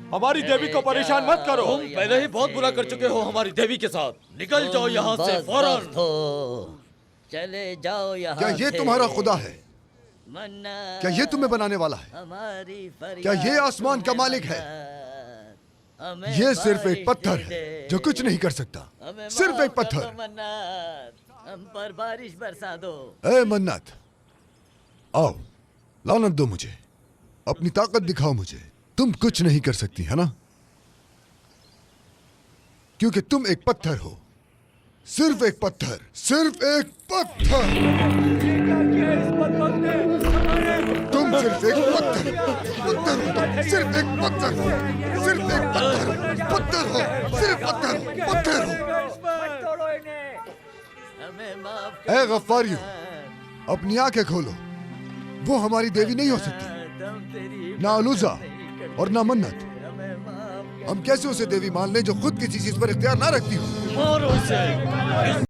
हमारी देवी को परेशान मत करो। तुम पहले ही बहुत बुरा कर चुके हो हमारी देवी के साथ। निकल जाओ यहाँ से फौरन। चले जाओ यहाँ क्या ये से। तुम्हारा खुदा है? मन्नत क्या ये तुम्हें बनाने वाला है? हमारी फरियाद क्या ये आसमान का मालिक है? हमें ये सिर्फ एक बारिश पत्थर दे है दे। जो कुछ नहीं कर सकता। हमें सिर्फ माफ एक कर पत्थर। दो मन्नत, हम पर बारिश बरसा दो। ए मन्नत, आओ, लानत दो मुझे, अपनी ताकत दिखाओ मुझे। तुम कुछ नहीं कर सकती है ना, क्योंकि तुम एक पत्थर हो। सिर्फ एक पत्थर, सिर्फ एक पत्थर। तुम सिर्फ एक पत्थर, पत्थर हो, सिर्फ एक पत्थर हो, सिर्फ एक पत्थर, पत्थर हो, सिर्फ पत्थर, पत्थर हो। हमें माफ ए गफ्फारियो, अपनी आंखें खोलो। वो हमारी देवी नहीं हो सकती, ना अलूजा और ना मन्नत। हम कैसे उसे देवी मान लें जो खुद किसी चीज पर इख्तियार ना रखती हो? मारो इसे।